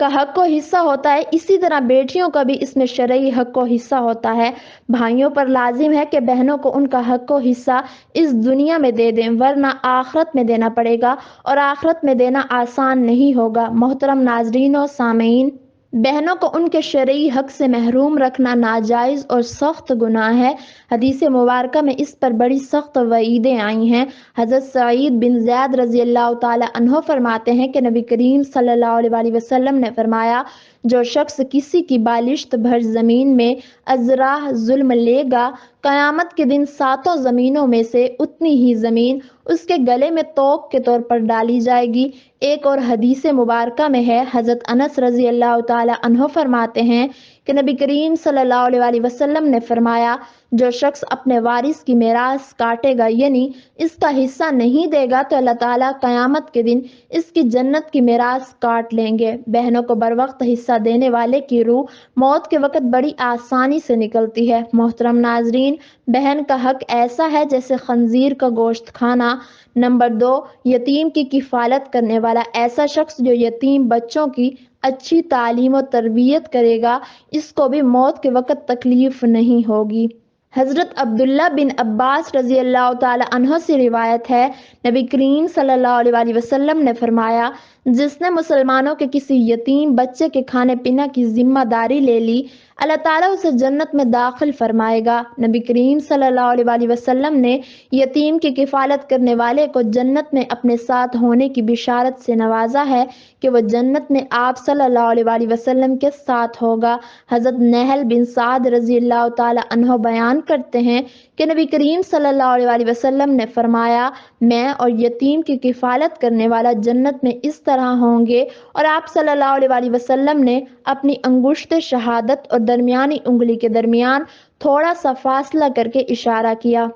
کا حق و حصہ ہوتا ہے، اسی طرح بیٹیوں کا بھی اس میں شرعی حق و حصہ ہوتا ہے۔ بھائیوں پر لازم ہے کہ بہنوں کو ان کا حق و حصہ اس دنیا میں دے دیں، ورنہ آخرت میں دینا پڑے گا، اور آخرت میں دینا آسان نہیں ہوگا۔ محترم ناظرین و سامعین، بہنوں کو ان کے شرعی حق سے محروم رکھنا ناجائز اور سخت گناہ ہے۔ حدیث مبارکہ میں اس پر بڑی سخت وعیدیں آئی ہیں۔ حضرت سعید بن زید رضی اللہ تعالی عنہ فرماتے ہیں کہ نبی کریم صلی اللہ علیہ وسلم نے فرمایا، جو شخص کسی کی بالشت بھر زمین میں ازراہ ظلم لے گا، قیامت کے دن 7 زمینوں میں سے اتنی ہی زمین اس کے گلے میں توق کے طور پر ڈالی جائے گی۔ ایک اور حدیث مبارکہ میں ہے، حضرت انس رضی اللہ تعالی عنہ فرماتے ہیں کہ نبی کریم صلی اللہ علیہ وسلم نے فرمایا، جو شخص اپنے وارث کی میراث کاٹے گا، یعنی اس کا حصہ نہیں دے گا، تو اللہ تعالیٰ قیامت کے دن اس کی جنت کی میراث کاٹ لیں گے۔ بہنوں کو بر وقت حصہ دینے والے کی روح موت کے وقت بڑی آسانی سے نکلتی ہے۔ محترم ناظرین، بہن کا حق ایسا ہے جیسے خنزیر کا گوشت کھانا۔ نمبر 2، یتیم کی کفالت کرنے والا، ایسا شخص جو یتیم بچوں کی اچھی تعلیم و تربیت کرے گا، اس کو بھی موت کے وقت تکلیف نہیں ہوگی۔ حضرت عبداللہ بن عباس رضی اللہ تعالی عنہ سے روایت ہے، نبی کریم صلی اللہ علیہ وسلم نے فرمایا، جس نے مسلمانوں کے کسی یتیم بچے کے کھانے پینے کی ذمہ داری لے لی، اللہ تعالیٰ اسے جنت میں داخل فرمائے گا۔ نبی کریم صلی اللہ علیہ وسلم نے یتیم کی کفالت کرنے والے کو جنت میں اپنے ساتھ ہونے کی بشارت سے نوازا ہے کہ وہ جنت میں آپ صلی اللہ علیہ وسلم کے ساتھ ہوگا۔ حضرت نہل بن سعد رضی اللہ تعالی عنہ بیان کرتے ہیں کہ نبی کریم صلی اللہ علیہ وسلم نے فرمایا، میں اور یتیم کی کفالت کرنے والا جنت میں اس طرح ہوں گے، اور آپ صلی اللہ علیہ وسلم نے اپنی انگشت شہادت اور درمیانی انگلی کے درمیان تھوڑا سا فاصلہ کر کے اشارہ کیا۔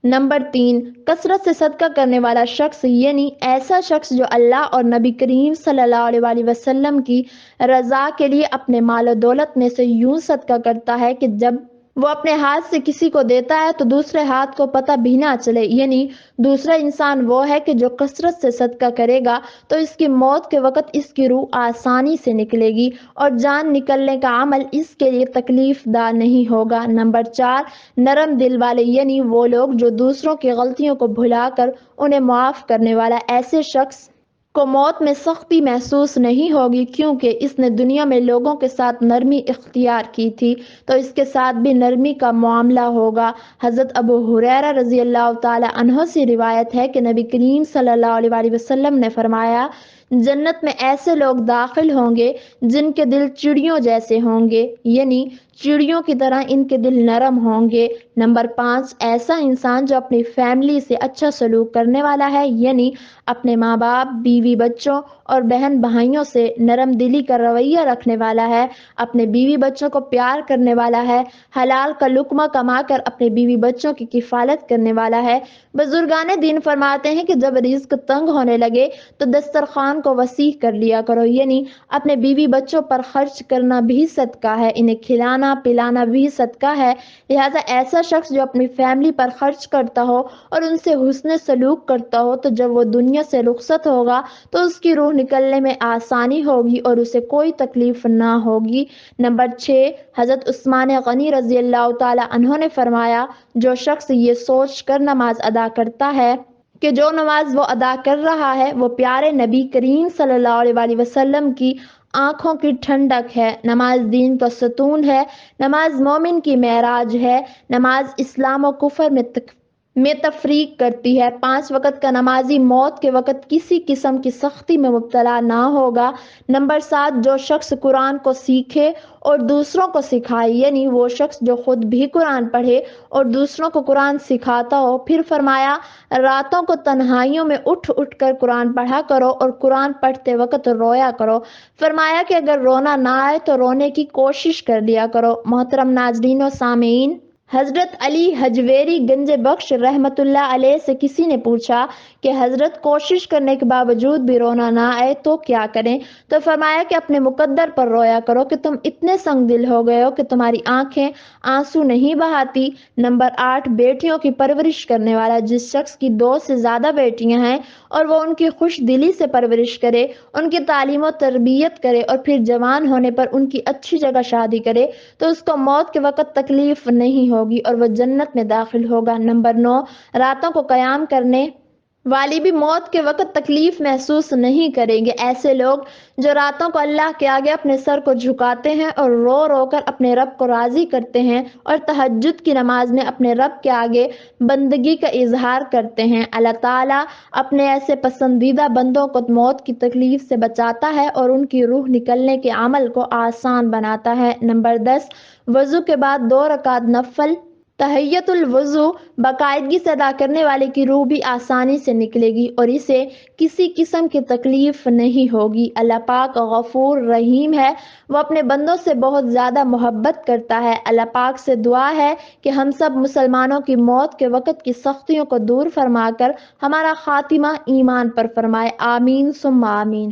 نمبر 3، کثرت سے صدقہ کرنے والا شخص، یعنی ایسا شخص جو اللہ اور نبی کریم صلی اللہ علیہ وسلم کی رضا کے لیے اپنے مال و دولت میں سے یوں صدقہ کرتا ہے کہ جب وہ اپنے ہاتھ سے کسی کو دیتا ہے تو دوسرے ہاتھ کو پتہ بھی نہ چلے، یعنی دوسرا انسان وہ ہے کہ جو کثرت سے صدقہ کرے گا تو اس کی موت کے وقت اس کی روح آسانی سے نکلے گی، اور جان نکلنے کا عمل اس کے لیے تکلیف دہ نہیں ہوگا۔ نمبر 4، نرم دل والے، یعنی وہ لوگ جو دوسروں کی غلطیوں کو بھلا کر انہیں معاف کرنے والا، ایسے شخص کو موت میں سختی محسوس نہیں ہوگی، کیونکہ اس نے دنیا میں لوگوں کے ساتھ نرمی اختیار کی تھی تو اس کے ساتھ بھی نرمی کا معاملہ ہوگا۔ حضرت ابو ہریرہ رضی اللہ تعالی عنہ سے روایت ہے کہ نبی کریم صلی اللہ علیہ وسلم نے فرمایا، جنت میں ایسے لوگ داخل ہوں گے جن کے دل چڑیوں جیسے ہوں گے، یعنی چڑیوں کی طرح ان کے دل نرم ہوں گے۔ نمبر 5، ایسا انسان جو اپنی فیملی سے اچھا سلوک کرنے والا ہے، یعنی اپنے ماں باپ، بیوی بچوں اور بہن بھائیوں سے نرم دلی کا رویہ رکھنے والا ہے، اپنے بیوی بچوں کو پیار کرنے والا ہے، حلال کا لقمہ کما کر اپنے بیوی بچوں کی کفالت کرنے والا ہے۔ بزرگان دین فرماتے ہیں کہ جب رزق تنگ ہونے لگے تو دسترخوان کو وسیع کر لیا کرو، یعنی اپنے بیوی بچوں پر خرچ کرنا بھی صدقہ ہے، انہیں کھلانا پلانا بھی صدقہ ہے۔ لہذا ایسا شخص جو اپنی فیملی پر خرچ کرتا ہو اور ان سے حسن سلوک کرتا ہو تو جب وہ دنیا سے رخصت ہوگا تو اس کی روح نکلنے میں آسانی ہوگی اور اسے کوئی تکلیف نہ ہوگی۔ نمبر 6، حضرت عثمان غنی رضی اللہ تعالی عنہ نے فرمایا، جو شخص یہ سوچ کر نماز ادا کرتا ہے کہ جو نماز وہ ادا کر رہا ہے وہ پیارے نبی کریم صلی اللہ علیہ وسلم کی آنکھوں کی ٹھنڈک ہے، نماز دین کا ستون ہے، نماز مومن کی معراج ہے، نماز اسلام و کفر میں تفریق کرتی ہے۔ 5 وقت کا نمازی موت کے وقت کسی قسم کی سختی میں مبتلا نہ ہوگا۔ نمبر 7، جو شخص قرآن کو سیکھے اور دوسروں کو سکھائے، یعنی وہ شخص جو خود بھی قرآن پڑھے اور دوسروں کو قرآن سکھاتا ہو۔ پھر فرمایا، راتوں کو تنہائیوں میں اٹھ اٹھ کر قرآن پڑھا کرو اور قرآن پڑھتے وقت رویا کرو۔ فرمایا کہ اگر رونا نہ آئے تو رونے کی کوشش کر لیا کرو۔ محترم ناظرین و سامعین، حضرت علی حجویری گنج بخش رحمت اللہ علیہ سے کسی نے پوچھا کہ حضرت کوشش کرنے کے باوجود بھی رونا نہ آئے تو کیا کریں؟ تو فرمایا کہ اپنے مقدر پر رویا کرو کہ تم اتنے سنگ دل ہو گئے ہو کہ تمہاری آنکھیں آنسو نہیں بہاتی۔ نمبر 8، بیٹیوں کی پرورش کرنے والا جس شخص کی 2 سے زیادہ بیٹیاں ہیں اور وہ ان کی خوش دلی سے پرورش کرے، ان کی تعلیم و تربیت کرے اور پھر جوان ہونے پر ان کی اچھی جگہ شادی کرے تو اس کو موت کے وقت تکلیف نہیں ہوگی اور وہ جنت میں داخل ہوگا۔ نمبر 9، راتوں کو قیام کرنے والی بھی موت کے وقت تکلیف محسوس نہیں کریں گے۔ ایسے لوگ جو راتوں کو اللہ کے آگے اپنے سر کو جھکاتے ہیں اور رو رو کر اپنے رب کو راضی کرتے ہیں اور تہجد کی نماز میں اپنے رب کے آگے بندگی کا اظہار کرتے ہیں، اللہ تعالیٰ اپنے ایسے پسندیدہ بندوں کو موت کی تکلیف سے بچاتا ہے اور ان کی روح نکلنے کے عمل کو آسان بناتا ہے۔ نمبر 10، وضو کے بعد 2 رکعت نفل تحیت الوضو باقاعدگی سے ادا کرنے والے کی روح بھی آسانی سے نکلے گی اور اسے کسی قسم کی تکلیف نہیں ہوگی۔ اللہ پاک غفور رحیم ہے، وہ اپنے بندوں سے بہت زیادہ محبت کرتا ہے۔ اللہ پاک سے دعا ہے کہ ہم سب مسلمانوں کی موت کے وقت کی سختیوں کو دور فرما کر ہمارا خاتمہ ایمان پر فرمائے، آمین ثم آمین۔